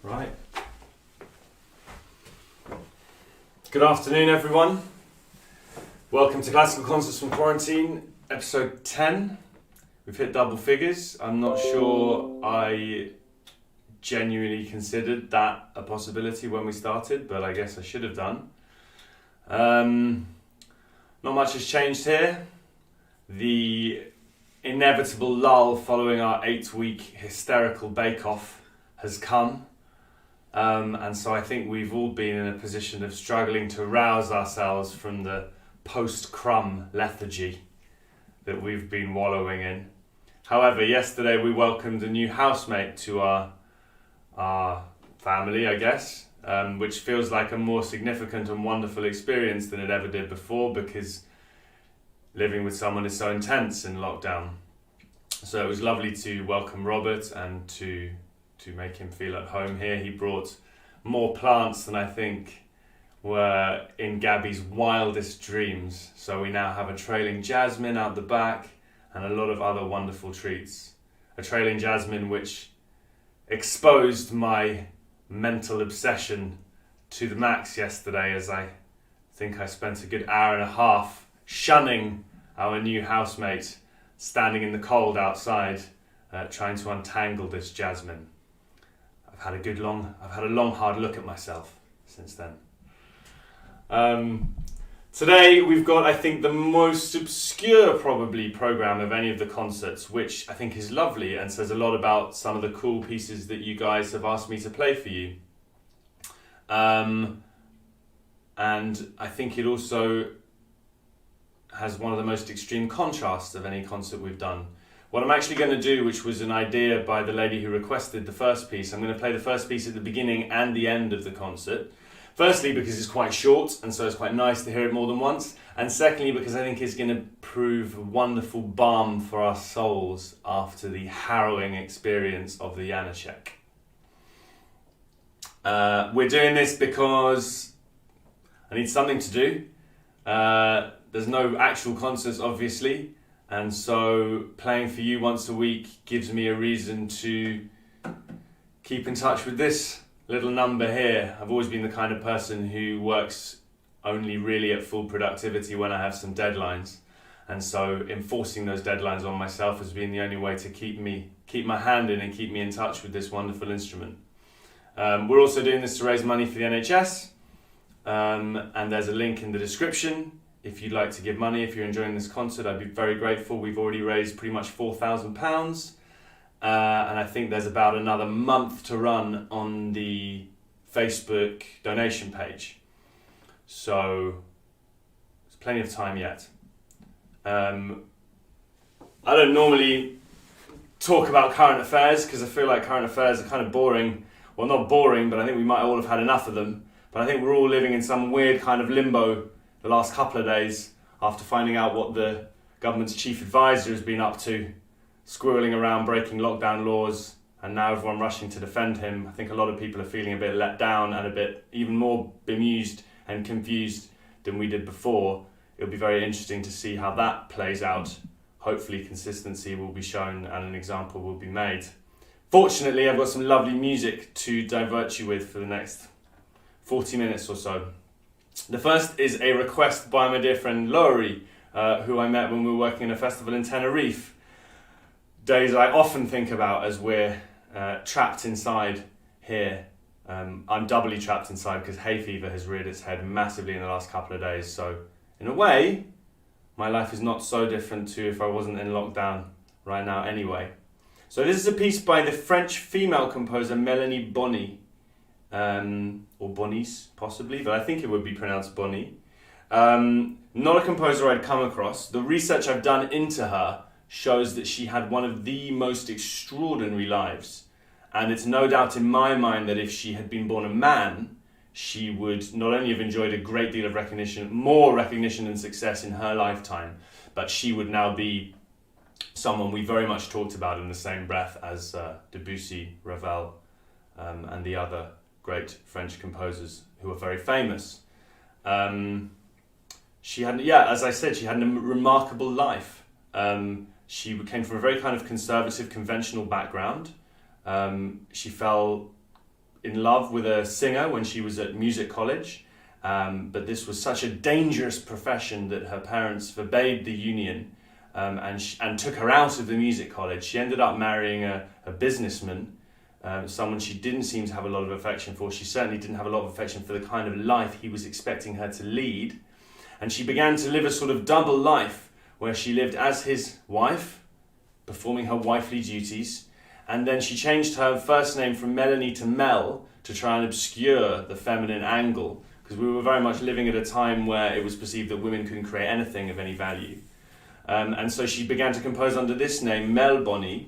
Right. Good afternoon, everyone. Welcome to Classical Concerts from Quarantine, episode 10. We've hit double figures. I'm not sure I genuinely considered that a possibility when we started, but I guess I should have done. Not much has changed here. The inevitable lull following our 8-week hysterical bake-off has come. And so I think we've all been in a position of struggling to rouse ourselves from the post-crumb lethargy that we've been wallowing in. However, yesterday we welcomed a new housemate to our family, I guess, which feels like a more significant and wonderful experience than it ever did before, because living with someone is so intense in lockdown. So it was lovely to welcome Robert and to make him feel at home here. He brought more plants than I think were in Gabby's wildest dreams. So we now have a trailing jasmine out the back and a lot of other wonderful treats. A trailing jasmine which exposed my mental obsession to the max yesterday, as I think I spent a good hour and a half shunning our new housemate, standing in the cold outside, trying to untangle this jasmine. I've had a long hard look at myself since then. Today we've got, I think, the most obscure probably program of any of the concerts, which I think is lovely and says a lot about some of the cool pieces that you guys have asked me to play for you. And I think it also has one of the most extreme contrasts of any concert we've done. What I'm actually going to do, which was an idea by the lady who requested the first piece, I'm going to play the first piece at the beginning and the end of the concert. Firstly, because it's quite short, and so it's quite nice to hear it more than once. And secondly, because I think it's going to prove a wonderful balm for our souls after the harrowing experience of the Janacek. We're doing this because I need something to do. There's no actual concerts, obviously. And so playing for you once a week gives me a reason to keep in touch with this little number here. I've always been the kind of person who works only really at full productivity when I have some deadlines. And so enforcing those deadlines on myself has been the only way to keep my hand in and keep me in touch with this wonderful instrument. We're also doing this to raise money for the NHS. And there's a link in the description. If you'd like to give money, if you're enjoying this concert, I'd be very grateful. We've already raised pretty much £4,000. And I think there's about another month to run on the Facebook donation page. So there's plenty of time yet. I don't normally talk about current affairs because I feel like current affairs are kind of boring. Well, not boring, but I think we might all have had enough of them. But I think we're all living in some weird kind of limbo the last couple of days after finding out what the government's chief advisor has been up to, squirreling around, breaking lockdown laws, and now everyone rushing to defend him. I think a lot of people are feeling a bit let down and a bit even more bemused and confused than we did before. It'll be very interesting to see how that plays out. Hopefully consistency will be shown and an example will be made. Fortunately, I've got some lovely music to divert you with for the next 40 minutes or so. The first is a request by my dear friend Laurie, who I met when we were working in a festival in Tenerife. Days I often think about as we're trapped inside here. I'm doubly trapped inside because hay fever has reared its head massively in the last couple of days. So in a way, my life is not so different to if I wasn't in lockdown right now anyway. So this is a piece by the French female composer Melanie Bonis. Or Bonis, possibly, but I think it would be pronounced Bonis. Not a composer I'd come across. The research I've done into her shows that she had one of the most extraordinary lives. And it's no doubt in my mind that if she had been born a man, she would not only have enjoyed a great deal of recognition, more recognition and success in her lifetime, but she would now be someone we very much talked about in the same breath as Debussy, Ravel, and the other great French composers who are very famous. She had, as I said, she had a remarkable life. She came from a very kind of conservative, conventional background. She fell in love with a singer when she was at music college, but this was such a dangerous profession that her parents forbade the union and took her out of the music college. She ended up marrying a businessman, someone she didn't seem to have a lot of affection for. She certainly didn't have a lot of affection for the kind of life he was expecting her to lead. And she began to live a sort of double life where she lived as his wife, performing her wifely duties, and then she changed her first name from Melanie to Mel to try and obscure the feminine angle, because we were very much living at a time where it was perceived that women couldn't create anything of any value. And so she began to compose under this name, Mel Bonis,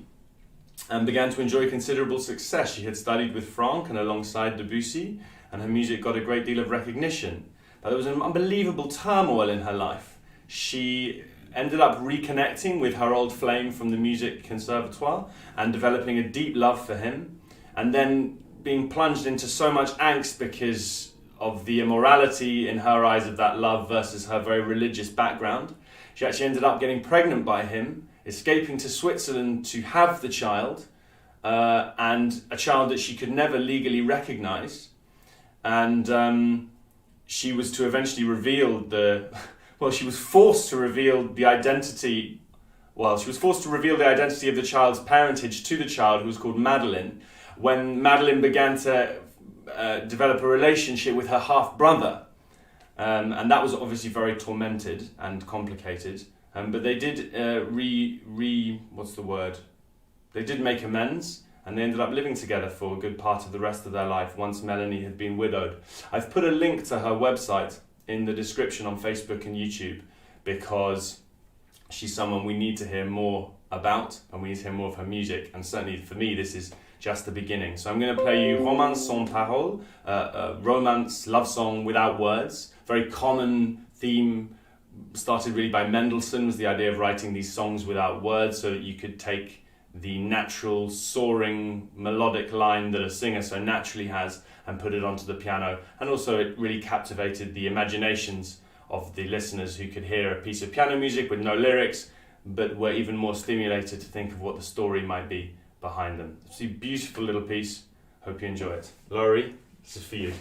and began to enjoy considerable success. She had studied with Franck and alongside Debussy, and her music got a great deal of recognition. But there was an unbelievable turmoil in her life. She ended up reconnecting with her old flame from the music conservatoire and developing a deep love for him, and then being plunged into so much angst because of the immorality in her eyes of that love versus her very religious background. She actually ended up getting pregnant by him, escaping to Switzerland to have the child, and a child that she could never legally recognize. And she was to eventually reveal she was forced to reveal the identity of the child's parentage to the child, who was called Madeleine, when Madeleine began to develop a relationship with her half-brother. And that was obviously very tormented and complicated. But they did They did make amends, and they ended up living together for a good part of the rest of their life once Melanie had been widowed. I've put a link to her website in the description on Facebook and YouTube, because she's someone we need to hear more about, and we need to hear more of her music, and certainly for me this is just the beginning. So I'm going to play you Romance sans paroles, a romance, love song without words. Very common theme, started really by Mendelssohn, was the idea of writing these songs without words so that you could take the natural soaring melodic line that a singer so naturally has and put it onto the piano. And also it really captivated the imaginations of the listeners, who could hear a piece of piano music with no lyrics, but were even more stimulated to think of what the story might be behind them. It's a beautiful little piece. Hope you enjoy it. Laurie, this is for you.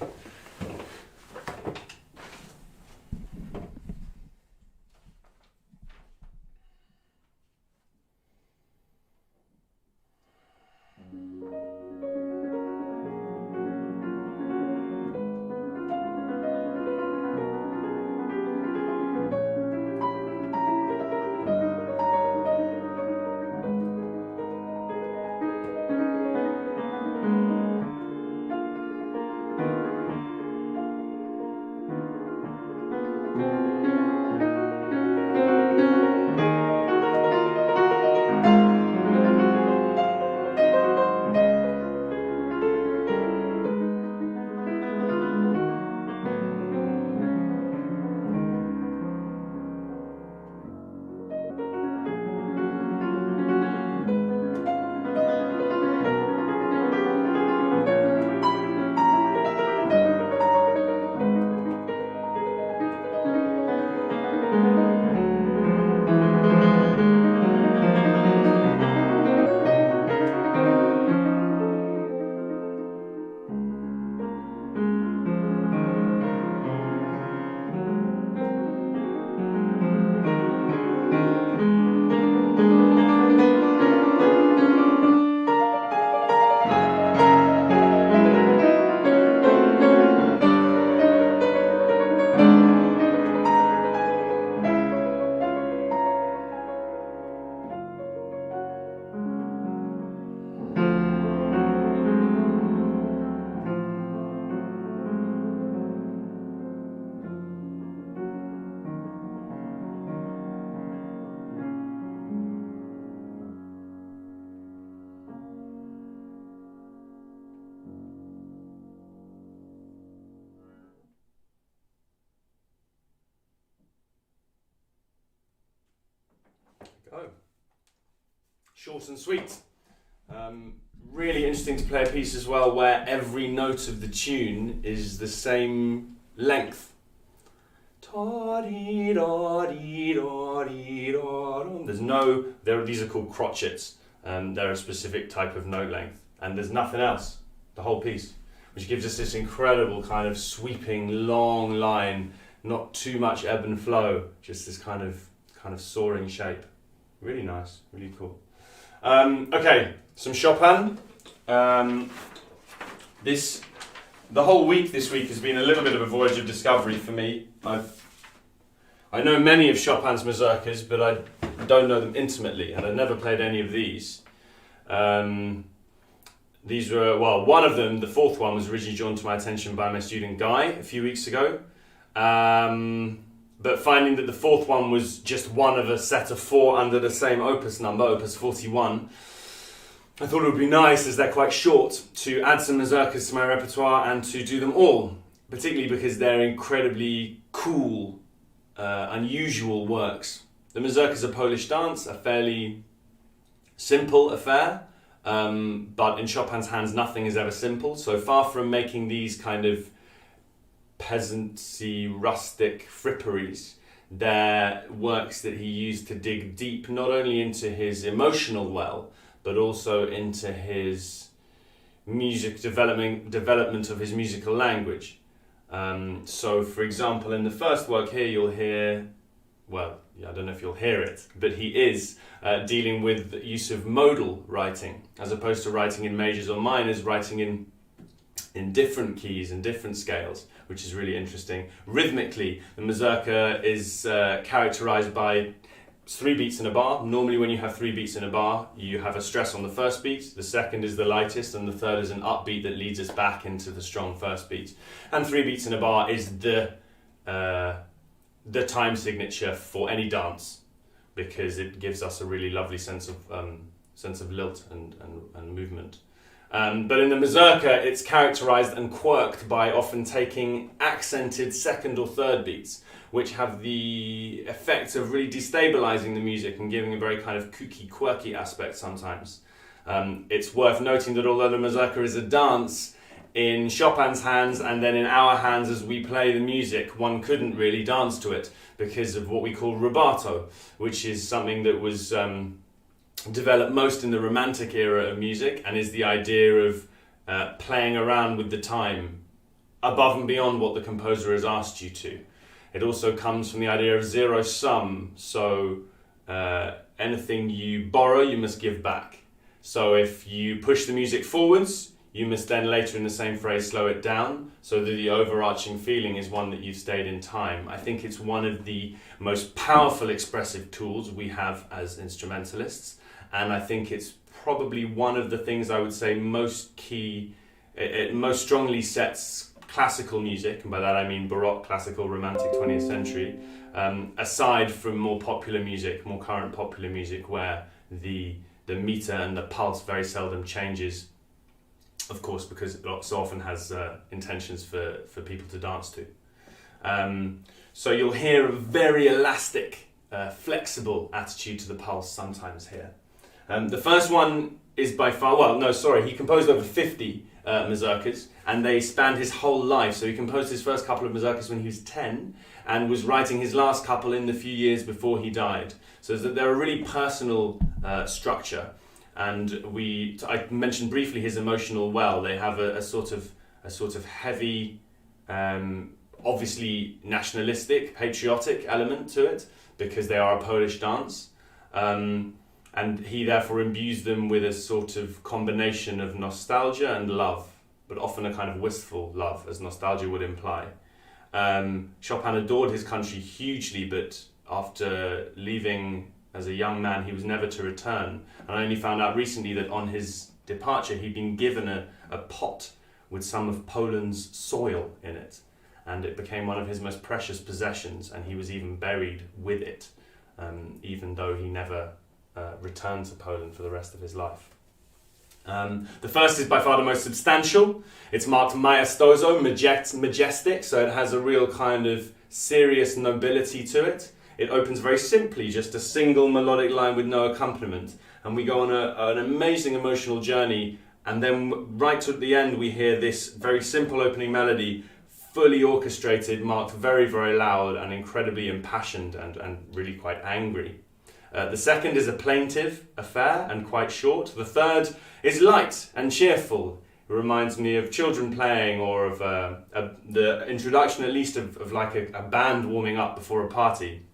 Go. Short and sweet. Really interesting to play a piece as well where every note of the tune is the same length. These are called crotchets, and they're a specific type of note length, and there's nothing else, the whole piece. which gives us this incredible kind of sweeping long line, not too much ebb and flow, just this kind of soaring shape. Really nice, really cool. Okay, some Chopin. The whole week this week has been a little bit of a voyage of discovery for me. I know many of Chopin's Mazurkas, but I don't know them intimately, and I've never played any of these. These were, well, one of them, the fourth one, was originally drawn to my attention by my student Guy a few weeks ago. But finding that the fourth one was just one of a set of four under the same opus number, opus 41, I thought it would be nice, as they're quite short, to add some mazurkas to my repertoire and to do them all, particularly because they're incredibly cool, unusual works. The mazurka is a Polish dance, a fairly simple affair, but in Chopin's hands nothing is ever simple, so far from making these kind of peasancy, rustic fripperies, they're works that he used to dig deep not only into his emotional well, but also into his music development of his musical language. So, for example, in the first work here, you'll hear, well, I don't know if you'll hear it, but he is dealing with the use of modal writing, as opposed to writing in majors or minors, writing in different keys and different scales, which is really interesting. Rhythmically, the mazurka is characterized by 3 beats in a bar. Normally when you have 3 beats in a bar, you have a stress on the first beat, the second is the lightest, and the third is an upbeat that leads us back into the strong first beat. And 3 beats in a bar is the time signature for any dance, because it gives us a really lovely sense of lilt and movement. But in the mazurka, it's characterized and quirked by often taking accented second or third beats, which have the effect of really destabilizing the music and giving a very kind of kooky, quirky aspect sometimes. It's worth noting that although the mazurka is a dance, in Chopin's hands and then in our hands as we play the music, one couldn't really dance to it because of what we call rubato, which is something that was developed most in the Romantic era of music, and is the idea of playing around with the time above and beyond what the composer has asked you to. It also comes from the idea of zero sum, so anything you borrow, you must give back. So if you push the music forwards, you must then later in the same phrase slow it down, so that the overarching feeling is one that you've stayed in time. I think it's one of the most powerful expressive tools we have as instrumentalists, and I think it's probably one of the things I would say most strongly sets classical music, and by that I mean Baroque, classical, Romantic, 20th century, aside from more popular music, more current popular music, where the meter and the pulse very seldom changes, of course, because it so often has intentions for people to dance to. So you'll hear a very elastic, flexible attitude to the pulse sometimes here. The first one is by far, he composed over 50 mazurkas, and they spanned his whole life. So he composed his first couple of mazurkas when he was 10, and was writing his last couple in the few years before he died. So that they're a really personal structure. And I mentioned briefly his emotional well. They have a sort of heavy, obviously nationalistic, patriotic element to it, because they are a Polish dance. And he therefore imbues them with a sort of combination of nostalgia and love, but often a kind of wistful love, as nostalgia would imply. Chopin adored his country hugely, but after leaving as a young man, he was never to return. And I only found out recently that on his departure, he'd been given a pot with some of Poland's soil in it. And it became one of his most precious possessions, and he was even buried with it, even though he never returned to Poland for the rest of his life. The first is by far the most substantial. It's marked Maestoso, majestic, so it has a real kind of serious nobility to it. It opens very simply, just a single melodic line with no accompaniment, and we go on an amazing emotional journey, and then right to the end we hear this very simple opening melody, fully orchestrated, marked very, very loud and incredibly impassioned and really quite angry. The second is a plaintive affair and quite short. The third is light and cheerful, reminds me of children playing, or of the introduction at least of like a band warming up before a party.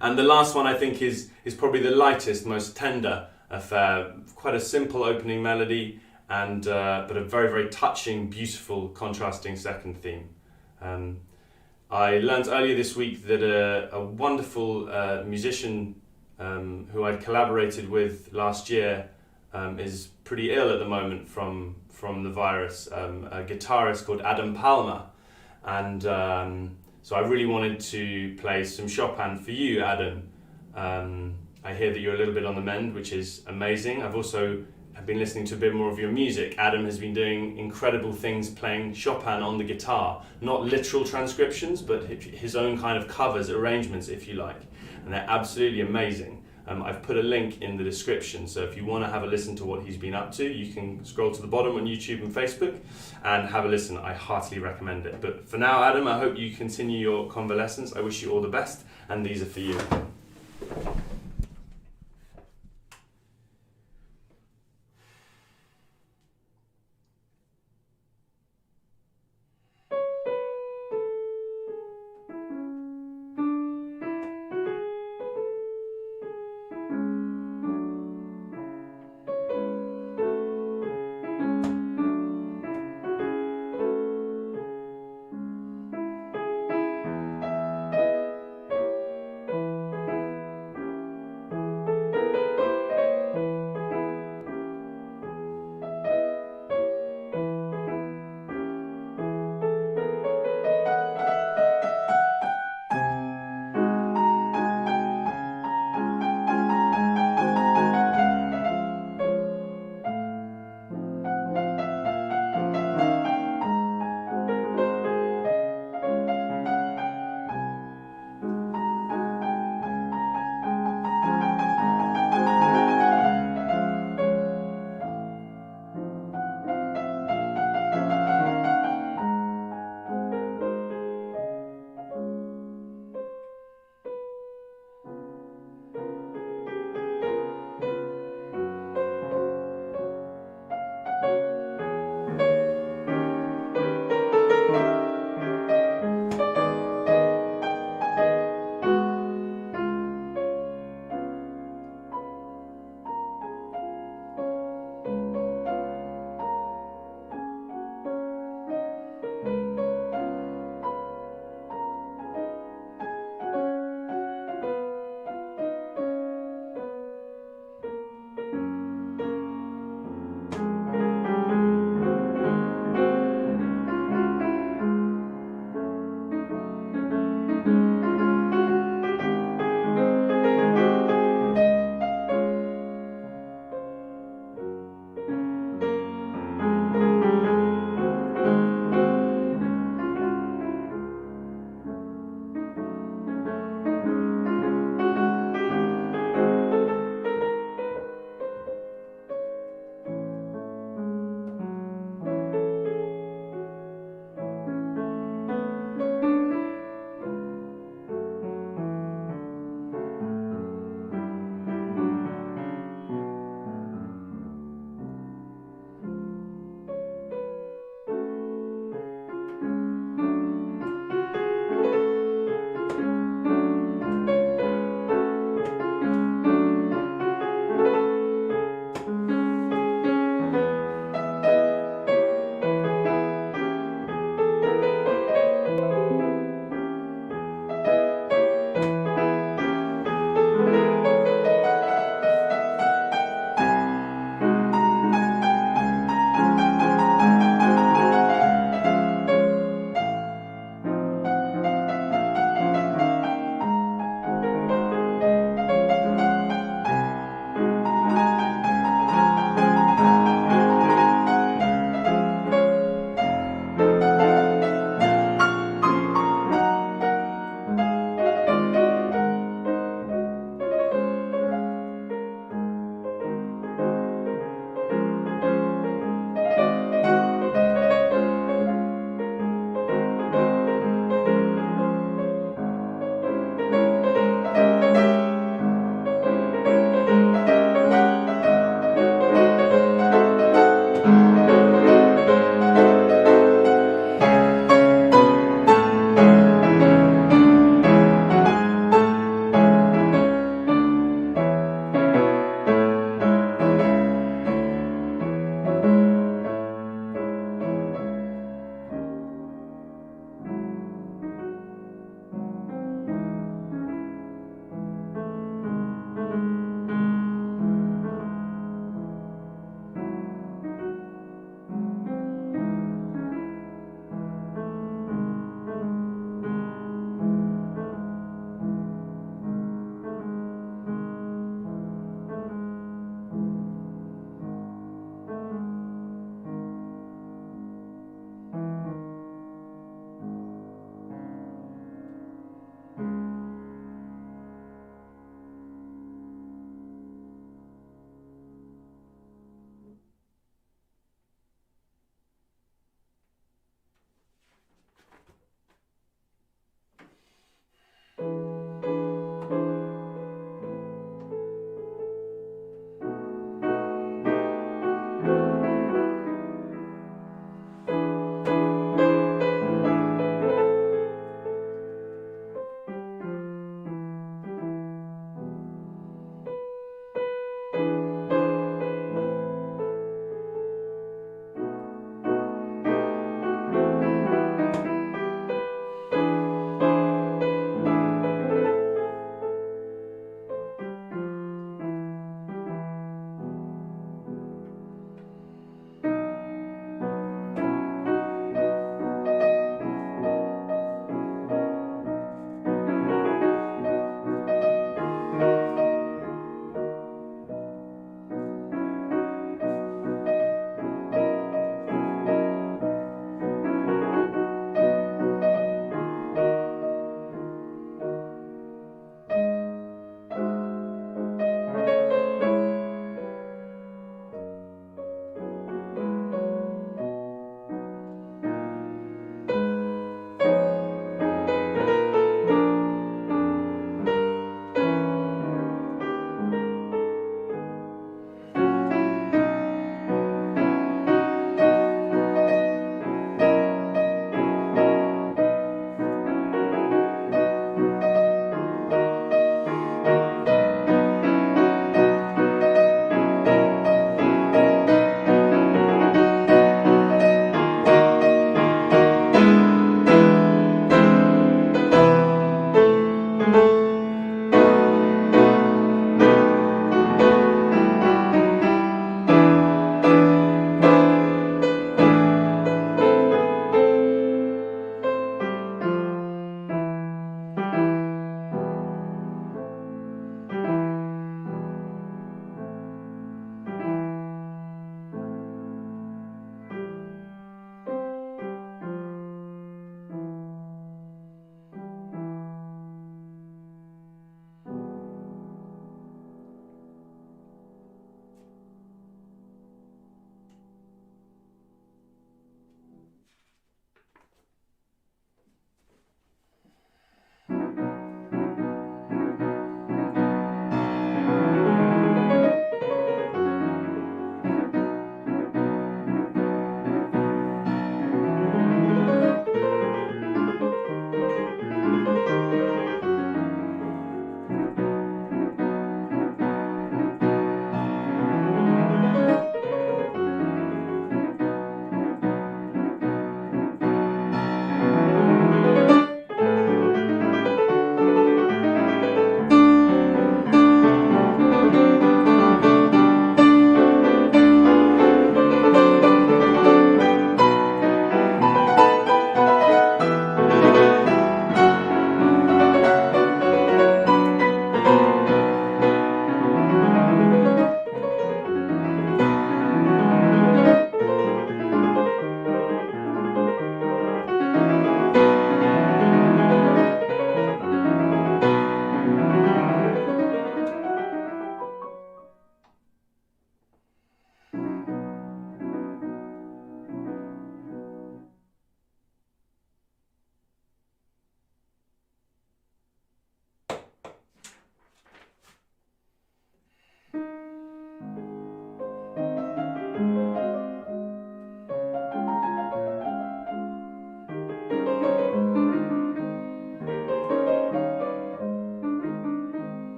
And the last one I think is probably the lightest, most tender affair. Quite a simple opening melody, and but a very, very touching, beautiful, contrasting second theme. I learned earlier this week that a wonderful musician who I'd collaborated with last year is pretty ill at the moment from the virus, a guitarist called Palma. And so I really wanted to play some Chopin for you, Adam. I hear that you're a little bit on the mend, which is amazing. I've been listening to a bit more of your music. Adam has been doing incredible things playing Chopin on the guitar. Not literal transcriptions, but his own kind of covers, arrangements, if you like. And they're absolutely amazing. I've put a link in the description, so if you want to have a listen to what he's been up to, you can scroll to the bottom on YouTube and Facebook and have a listen. I heartily recommend it. But for now, Adam, I hope you continue your convalescence. I wish you all the best, and these are for you.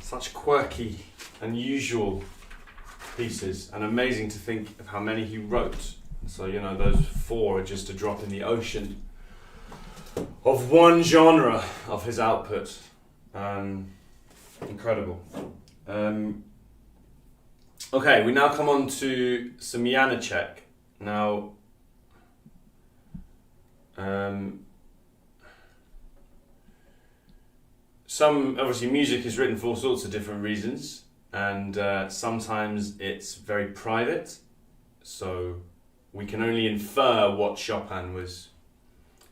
such quirky, unusual pieces, and amazing to think of how many he wrote. So, you know, those 4 are just a drop in the ocean of one genre of his output. Incredible. Okay, we now come on to some Janacek. Now, obviously music is written for all sorts of different reasons, and sometimes it's very private, so we can only infer what Chopin was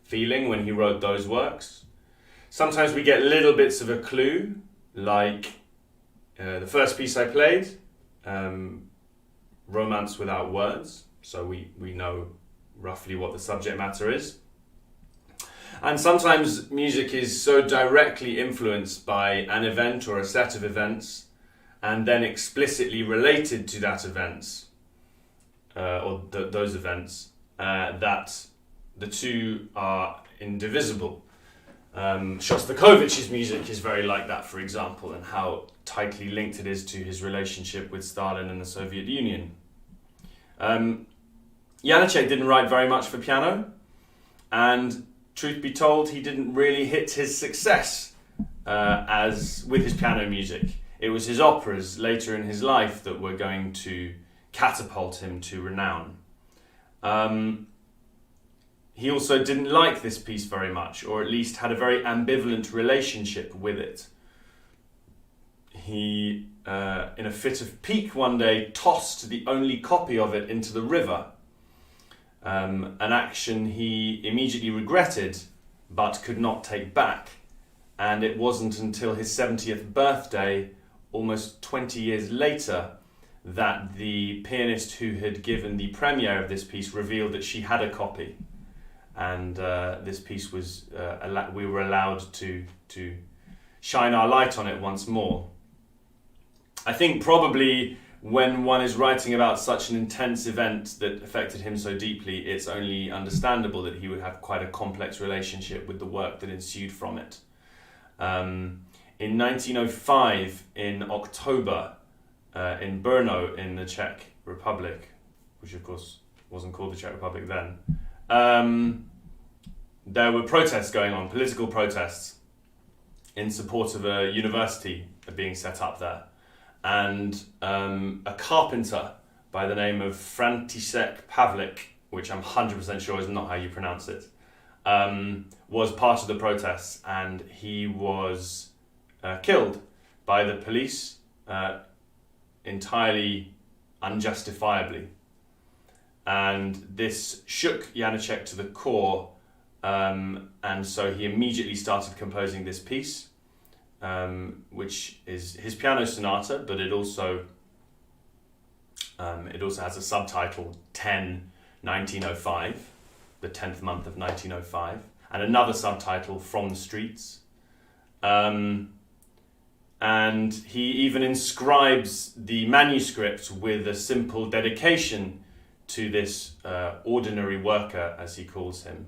feeling when he wrote those works. Sometimes we get little bits of a clue, like the first piece I played, Romance Without Words, so we know roughly what the subject matter is. And sometimes music is so directly influenced by an event or a set of events, and then explicitly related to that events, those events, that the two are indivisible. Shostakovich's music is very like that, for example, and how tightly linked it is to his relationship with Stalin and the Soviet Union. Janacek didn't write very much for piano, and truth be told, he didn't really hit his success as with his piano music. It was his operas later in his life that were going to catapult him to renown. He also didn't like this piece very much, or at least had a very ambivalent relationship with it. He, in a fit of pique one day, tossed the only copy of it into the river, an action he immediately regretted but could not take back. And it wasn't until his 70th birthday, almost 20 years later, that the pianist who had given the premiere of this piece revealed that she had a copy. And this piece was, we were allowed to shine our light on it once more. I think probably when one is writing about such an intense event that affected him so deeply, it's only understandable that he would have quite a complex relationship with the work that ensued from it. In 1905, in October, in Brno, in the Czech Republic, which of course wasn't called the Czech Republic then, there were protests going on, political protests, in support of a university being set up there. And a carpenter by the name of František Pavlik, which I'm 100% sure is not how you pronounce it, was part of the protests, and he was killed by the police entirely unjustifiably. And this shook Janacek to the core, and so he immediately started composing this piece, which is his piano sonata, but it also has a subtitle 10-1905, the 10th month of 1905, and another subtitle From the Streets. And he even inscribes the manuscript with a simple dedication to this ordinary worker, as he calls him.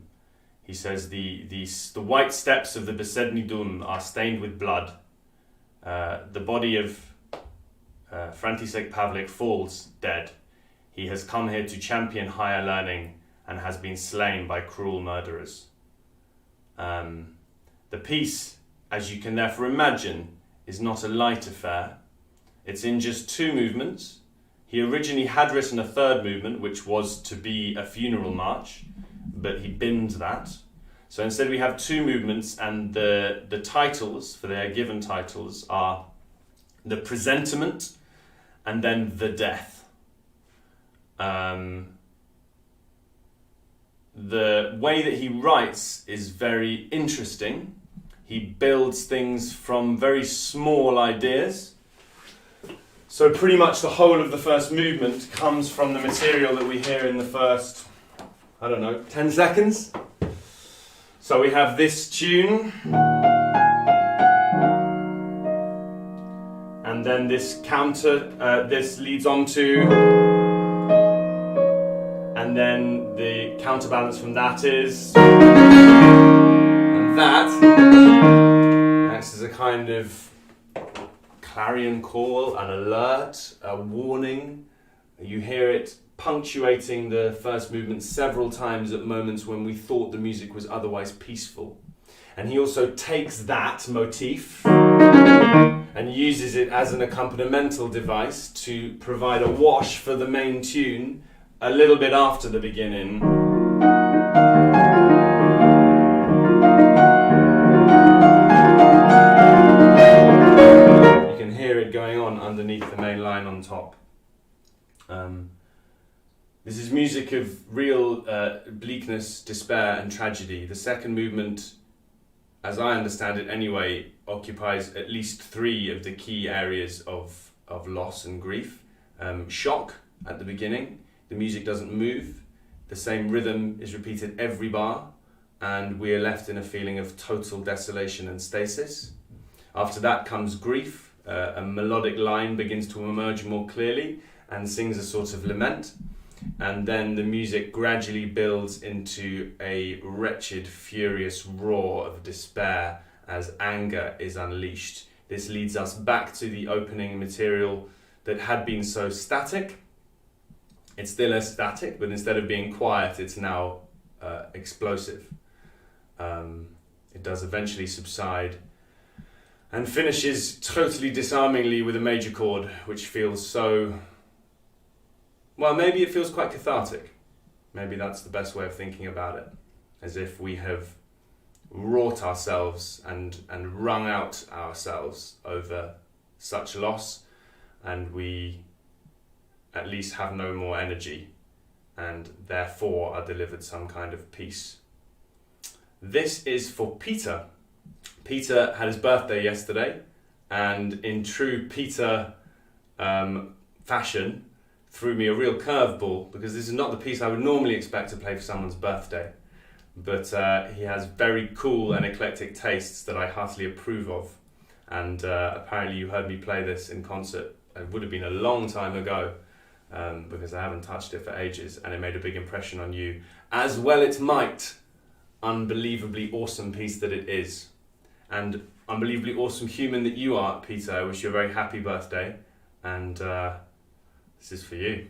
He says, the white steps of the Besedny Dum are stained with blood. The body of František Pavlik falls dead. He has come here to champion higher learning and has been slain by cruel murderers. The piece, as you can therefore imagine, is not a light affair. It's in just 2 movements. He originally had written a 3rd movement, which was to be a funeral march, but he binned that. So instead we have 2 movements, and the titles, for their given titles, are the Presentiment and then the Death. The way that he writes is very interesting. He builds things from very small ideas. So pretty much the whole of the first movement comes from the material that we hear in the first, 10 seconds. So we have this tune, and then this counter, this leads on to, and then the counterbalance from that is, and that acts as a kind of clarion call, an alert, a warning. You hear it punctuating the first movement several times at moments when we thought the music was otherwise peaceful. And he also takes that motif and uses it as an accompanimental device to provide a wash for the main tune a little bit after the beginning. You can hear it going on underneath the main line on top. This is music of real bleakness, despair and tragedy. The second movement, as I understand it anyway, occupies at least three of the key areas of loss and grief. Shock at the beginning, the music doesn't move, the same rhythm is repeated every bar, and we are left in a feeling of total desolation and stasis. After that comes grief, a melodic line begins to emerge more clearly and sings a sort of lament. And then the music gradually builds into a wretched, furious roar of despair as anger is unleashed. This leads us back to the opening material that had been so static. It's still as static, but instead of being quiet, it's now explosive. It does eventually subside and finishes totally disarmingly with a major chord, which feels so... Well, maybe it feels quite cathartic. Maybe that's the best way of thinking about it. As if we have wrought ourselves and wrung out ourselves over such loss, and we at least have no more energy, and therefore are delivered some kind of peace. This is for Peter. Peter had his birthday yesterday, and in true Peter fashion, threw me a real curveball, because this is not the piece I would normally expect to play for someone's birthday. But he has very cool and eclectic tastes that I heartily approve of. And apparently you heard me play this in concert. It would have been a long time ago, because I haven't touched it for ages, and it made a big impression on you. As well it might. Unbelievably awesome piece that it is. And unbelievably awesome human that you are, Peter. I wish you a very happy birthday. And... this is for you.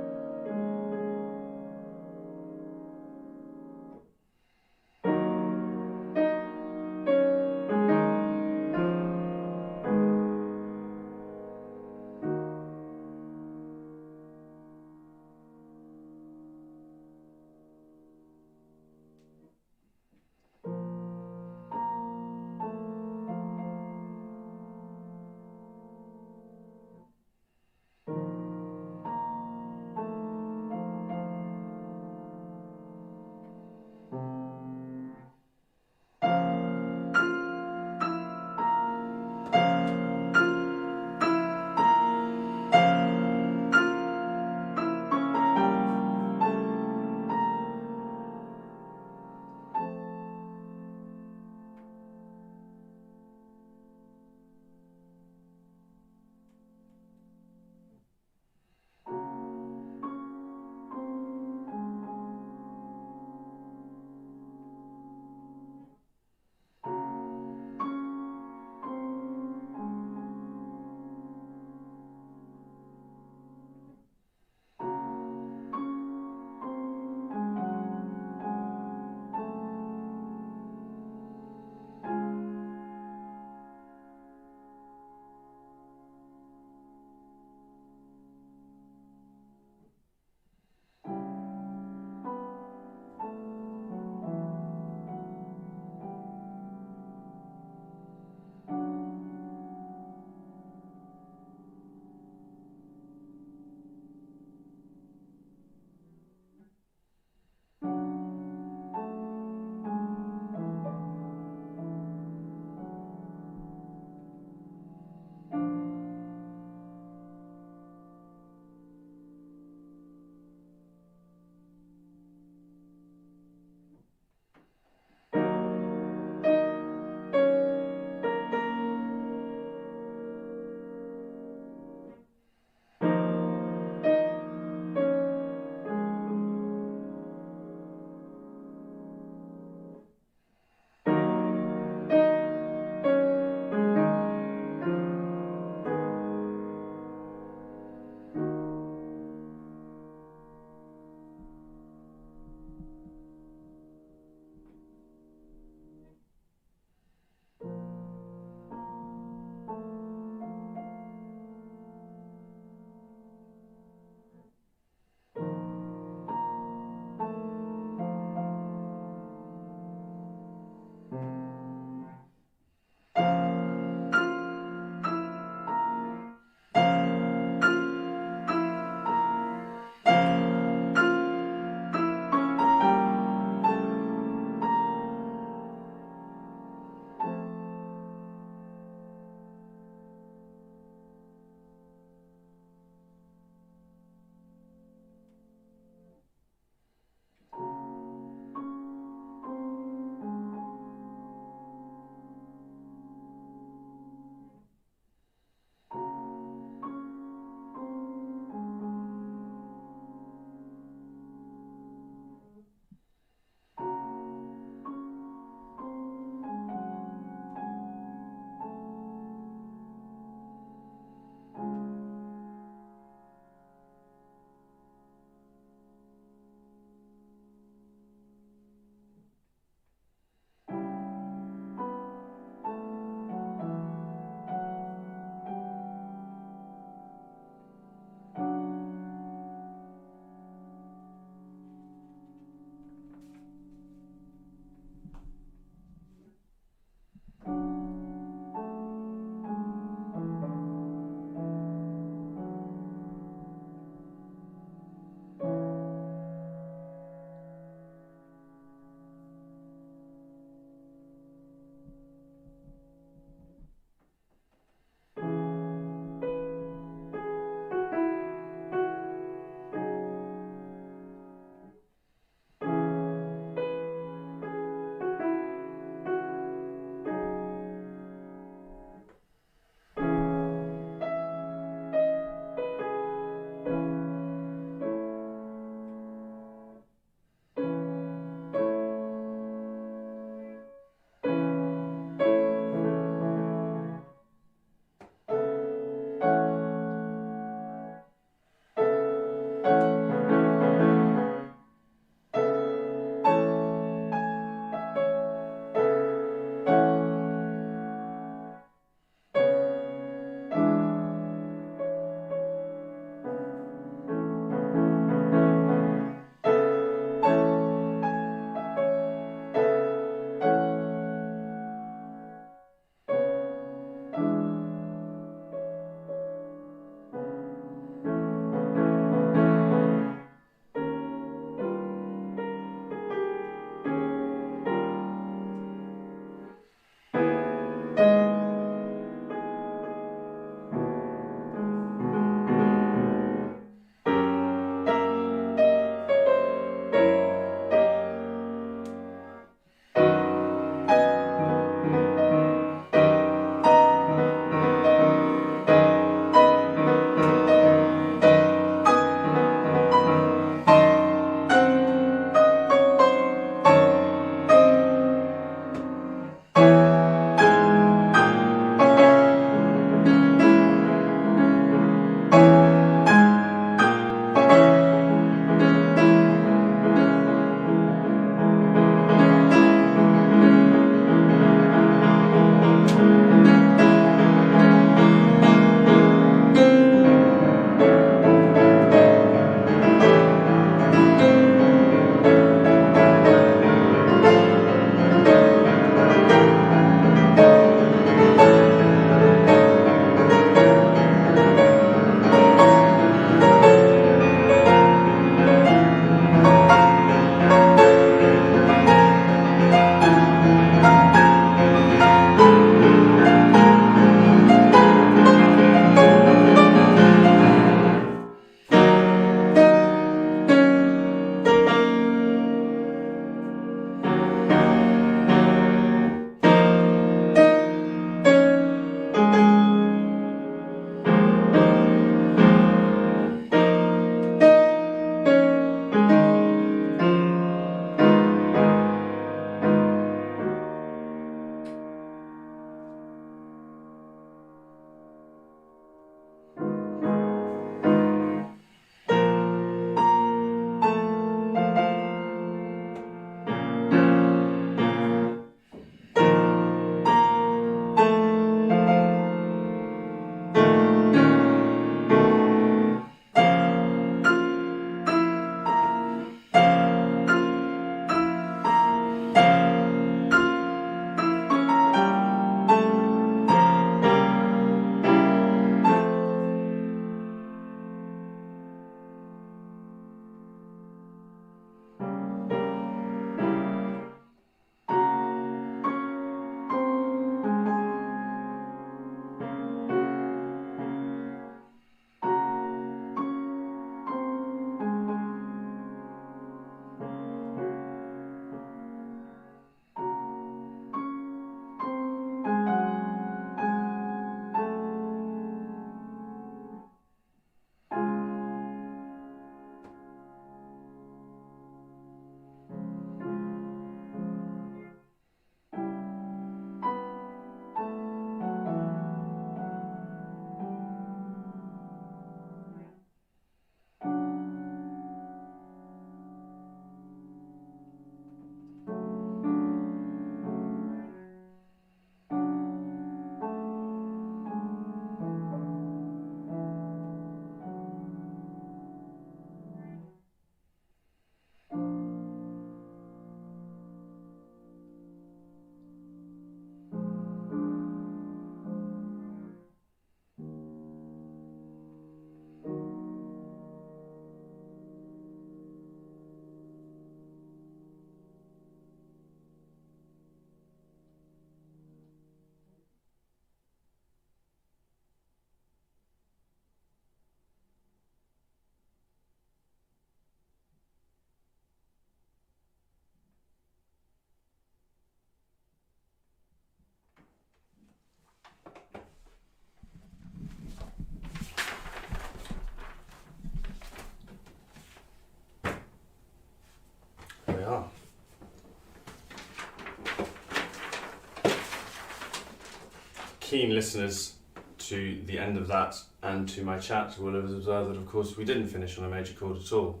Keen listeners to the end of that and to my chat will have observed that, of course, we didn't finish on a major chord at all.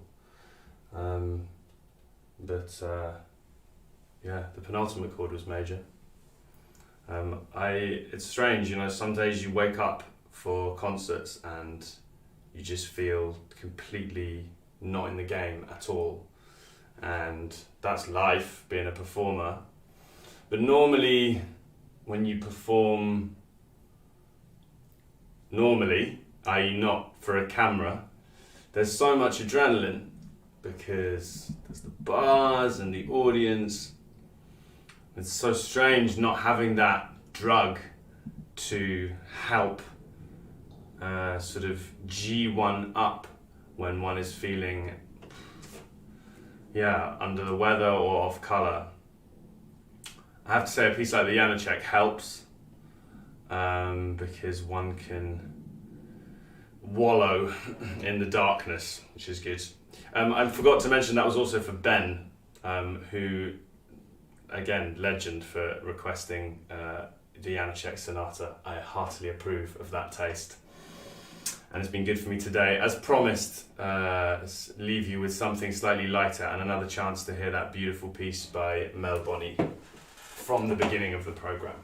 The penultimate chord was major. It's strange, you know, some days you wake up for concerts and you just feel completely not in the game at all. And that's life, being a performer. But normally, when you perform normally, i.e. not for a camera, there's so much adrenaline because there's the bars and the audience. It's so strange not having that drug to help sort of G1 up when one is feeling under the weather or off colour. I have to say a piece like the Janacek helps because one can wallow in the darkness, which is good. I forgot to mention that was also for Ben, who, again, legend for requesting the Janacek Sonata. I heartily approve of that taste. And it's been good for me today. As promised, leave you with something slightly lighter and another chance to hear that beautiful piece by Mel Bonis from the beginning of the programme.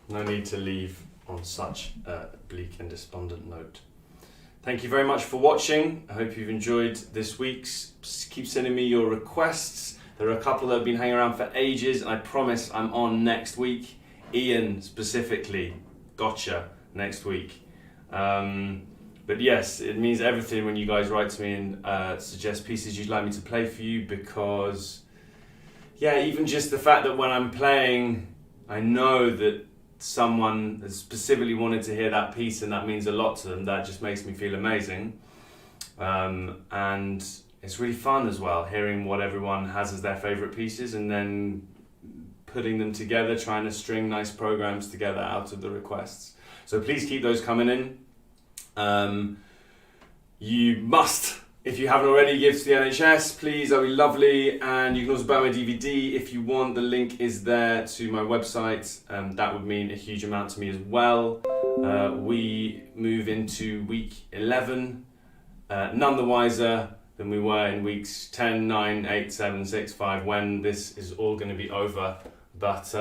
No need to leave on such a bleak and despondent note. Thank you very much for watching. I hope you've enjoyed this week's. Keep sending me your requests. There are a couple that have been hanging around for ages, and I promise I'm on next week. Ian specifically, gotcha, next week. But yes, it means everything when you guys write to me and suggest pieces you'd like me to play for you, because even just the fact that when I'm playing, I know that someone has specifically wanted to hear that piece, and that means a lot to them. That just makes me feel amazing. And it's really fun as well, hearing what everyone has as their favourite pieces and then putting them together, trying to string nice programs together out of the requests. So please keep those coming in. You must, if you haven't already, give to the NHS, please, that'd be lovely. And you can also buy my DVD if you want. The link is there to my website. That would mean a huge amount to me as well. We move into week 11, none the wiser than we were in weeks 10, 9, 8, 7, 6, 5, when this is all going to be over. But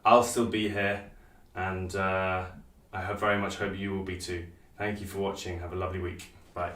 I'll still be here, and I very much hope you will be too. Thank you for watching. Have a lovely week. Bye.